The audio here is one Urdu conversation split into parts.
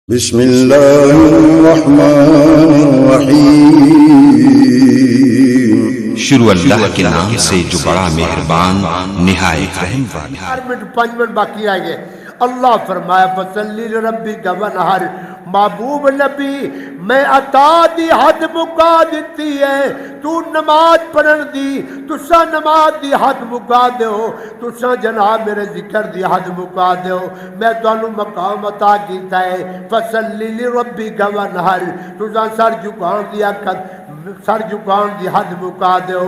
بسم اللہ الرحمن الرحیم۔ شروع اللہ کے نام سے جو بڑا مہربان نہایت رحم والا۔ 4 منٹ 5 منٹ باقی رہ گئے۔ اللہ فرمایا فصلی لربک ونحر، محبوب نبی میں عطا دی حد مکا دیتی ہے، تو نماز پڑھن دی تسا نماز دی حد مکا دیو، تسا جناب میرے ذکر دی حد مکا دیو، میں تانوں مقام عطا کیتا ہے فصلی لربک ونحر، تسا سر جھکان دیا سر جھکان دی حد مکا دیو۔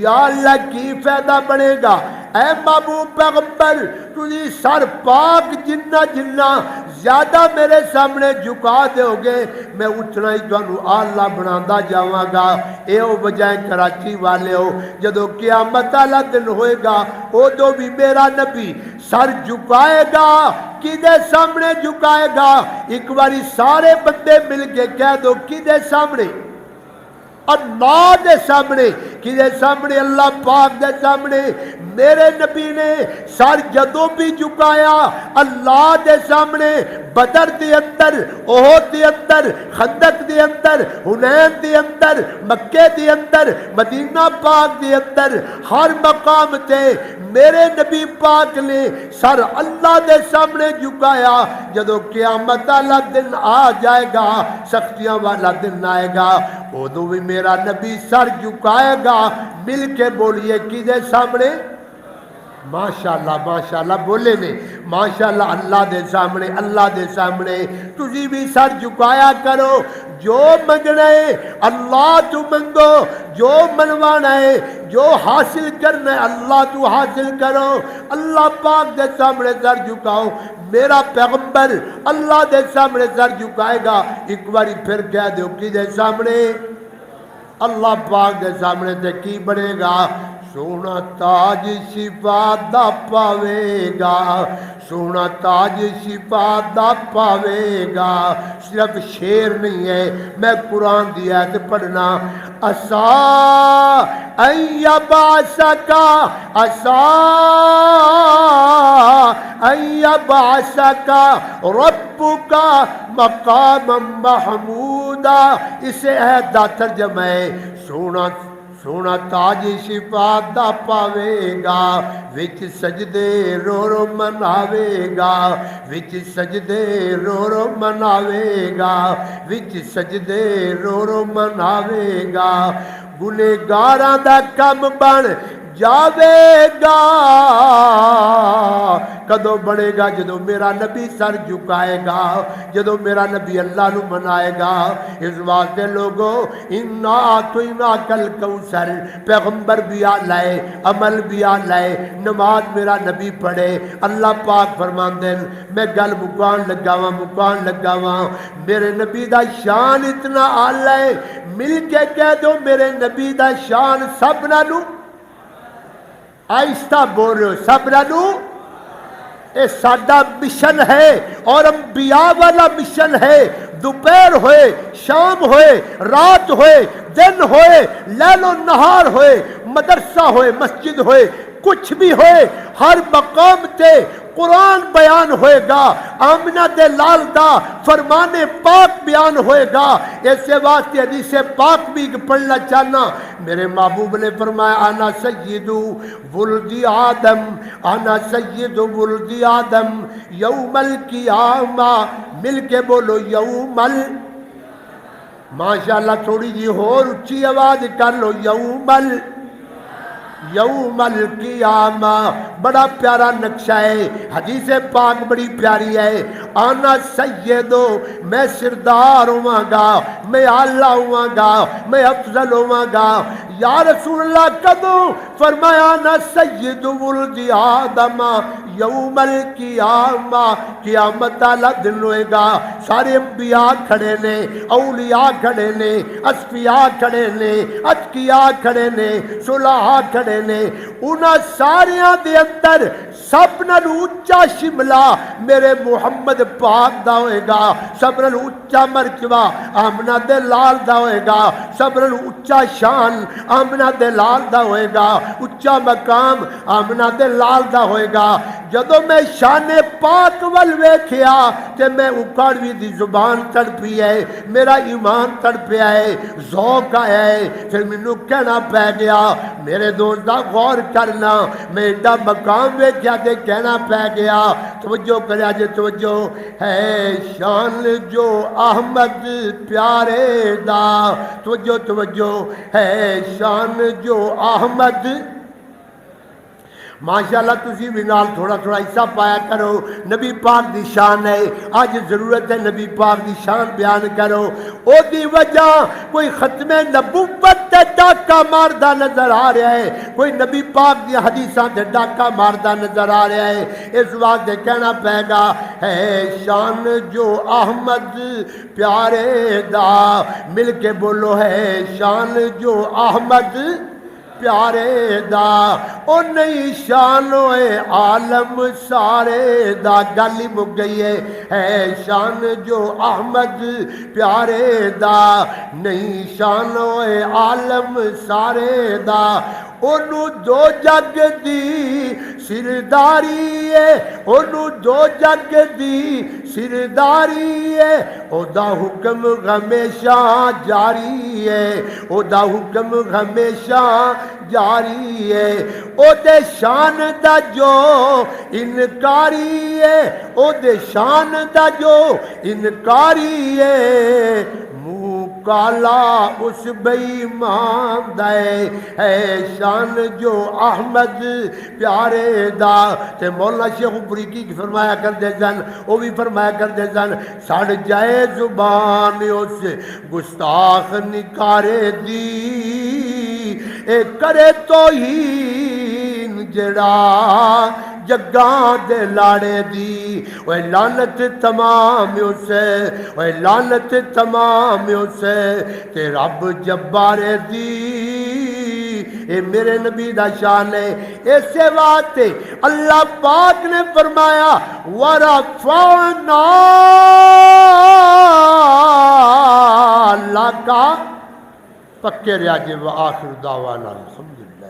یا اللہ کی فائدہ بنے گا اے محبوب پیغمبر، تجھی سر پاک جنہ جنہ زیادہ میرے سامنے جھکا دیو گے میں اتنا ہی تانوں آلہ بناتا جاواں گا۔ اے او بجائے کراچی والے ہو، جدو قیامت والا دن ہوئے گا ادو بھی میرا نبی سر جھکائے گا۔ کدے سامنے جھکائے گا؟ ایک باری سارے بندے مل کے کہہ دو کدے سامنے؟ اللہ دے سامنے۔ کدے سامنے؟ اللہ پاک دے سامنے۔ میرے نبی نے سر جدوں بھی جھکایا اللہ دے سامنے، بدر دے اندر، احد دے اندر، خندق دے اندر، حنین دے اندر، مکے دے اندر، مدینہ پاک دے اندر، ہر مقام تے میرے نبی پاک نے سر اللہ دے سامنے جھکایا۔ جدو قیامت والا دن آ جائے گا، سختیاں والا دن آئے گا، ادو بھی میرا نبی سر جھکائے گا۔ مل کے بولیے کدے سامنے؟ ماشاءاللہ ماشاءاللہ بولے نے ماشاءاللہ، اللہ دے سامنے، اللہ دے سامنے۔ تسی بھی سر جھکایا کرو، جو منگنا ہے اللہ تو منگو، جو منوانا ہے جو حاصل کرنا ہے اللہ تو حاصل کرو۔ اللہ پاک دے سامنے سر جھکاؤ، میرا پیغمبر اللہ دے سامنے سر جھکائے گا۔ ایک باری پھر کہہ دو کدے سامنے؟ اللہ پاک دے سامنے تے کی بنے گا؟ سونا تاج شفاعت دا پاوے گا، سونا تاج شفاعت دا پاوے گا۔ صرف شعر نہیں ہے، میں قرآن دی آیت پڑھنا۔ عسا ان یبعثک، عسا ان یبعثک ربک مقاما محمودا۔ اسے عہد دا ترجمہ ہے سونا تاج شفاعت دا پاوے گا، وچ سجدے رو رو مناوے گا، وچ سجدے رو رو مناوے گا، وچ سجدے رو رو مناوے گا۔ گنہگاراں دا کم بن جاوے گا۔ کدو بڑھے گا؟ جدو میرا نبی سر جھکائے گا، جدو میرا نبی اللہ نو منائے گا۔ اس واسطے لوگو انا اعطیناک الکوثر، پیغمبر بھی آ لائے، عمل بھی آ لائے، نماز میرا نبی پڑھے۔ اللہ پاک فرماندے میں گل مکان لگا واں، میرے نبی دا شان اتنا اعلی ہے، مل کے کہہ دو میرے نبی دا شان سب نالوں آہستہ بول رہے ہو، سب نالوں۔ اے ساڈا مشن ہے اور انبیاء والا مشن ہے۔ دوپہر ہوئے، شام ہوئے، رات ہوئے، دن ہوئے، لیل و نہار ہوئے، مدرسہ ہوئے، مسجد ہوئے، کچھ بھی ہوئے، ہر مقام تے قرآن بیان ہوئے گا، آمنہ دے لال دا فرمان پاک بیان ہوئے گا۔ ایسے واسطے حدیث پاک بھی پڑھنا چاہنا۔ میرے محبوب نے فرمایا انا سید ولد آدم، انا سید ولد آدم یوم القیامہ۔ مل کے بولو یوم ماشاءاللہ تھوڑی جی اور اچھی آواز کر لو، یوم القیامہ۔ بڑا پیارا نقشہ ہے، حدیث پاک بڑی پیاری ہے۔ آنا سیدو، میں سردار ہوں گا، میں اعلیٰ ہوں گا، میں افضل ہوں گا۔ یا رسول اللہ کدوں؟ فرمایا آنا سید ولد آدم یوم القیامہ، قیامت والا دن ہوئے گا، سارے انبیاء کھڑے نے، اولیاء کھڑے نے، اصفیاء کھڑے نے، اتقیاء کھڑے نے، صلحاء کھڑے نے۔ انہاں ساریاں دے اندر سب نال اونچا شملہ میرے محمد پاک دا ہوئے گا، سب نال اونچا مرتبہ آمنہ دے لال دا ہوئے گا، سب نال اونچا شان آمنہ دے لال دا ہوئے گا۔ اچا مقام آمنہ دے لال دا ہوئے گا۔ جدو میں شان پاک ول ویکھیا تے میں اکاڑوی دی زبان تڑپی ہے، میرا ایمان تڑپیا ہے، ذوق آیا ہے، پھر مینوں کہنا پہ گیا میرے دوستا غور کرنا، میں ایڈا مقام ویکھیا تے کہنا پہ گیا۔ توجہ کریا جے توجہ ہے شان جو احمد پیارے دا، توجہ توجہ ہے شان جو احمد، ماشاءاللہ تسی بھی نال تھوڑا تھوڑا حصہ پایا کرو۔ نبی پاک دی شان ہے، آج ضرورت ہے نبی پاک دی شان بیان کرو۔ او دی وجہ کوئی ختم نبوت تے ڈاکہ ماردا نظر آ رہا ہے، کوئی نبی پاک دی حدیثاں تے ڈاکہ ماردا نظر آ رہا ہے، اس واسطے کہنا پے گا ہے شان جو احمد پیارے دا، مل کے بولو ہے شان جو احمد پیارے دا، او نہیں شانوئے عالم سارے دا، گالی مک گئی ہے شان جو احمد پیارے دا، نہیں شانوئے عالم سارے دا، انہوں دو جگ دی سرداری ہے، انہوں دو جگ دی سرداری ہے، او دا حکم ہمیشہ جاری ہے، او دا حکم ہمیشہ جاری ہے، او دے شان دا جو انکاری ہے، او دے شان دا جو انکاری ہے، منہ کالا اس بے ایمان دے، ہے شان جو احمد پیارے دا۔ تے مولانا شیخ افریقی کی فرمایا کر دے جن، وہ بھی فرمایا کر دے جن، سڑ جائے زبان اس گستاخ نکارے دی، اے کرے توہین جڑا جگاں دے لاڑے دی، وہ لعنت تمام اسے، وہ لعنت تمام اسے، تے رب جبار دی، اے میرے نبی دا شان ہے۔ ایسے واسطے اللہ پاک نے فرمایا وَرَفَعْنَا لَكَ، پکے ریاجے وآخر دعوانا الحمدللہ۔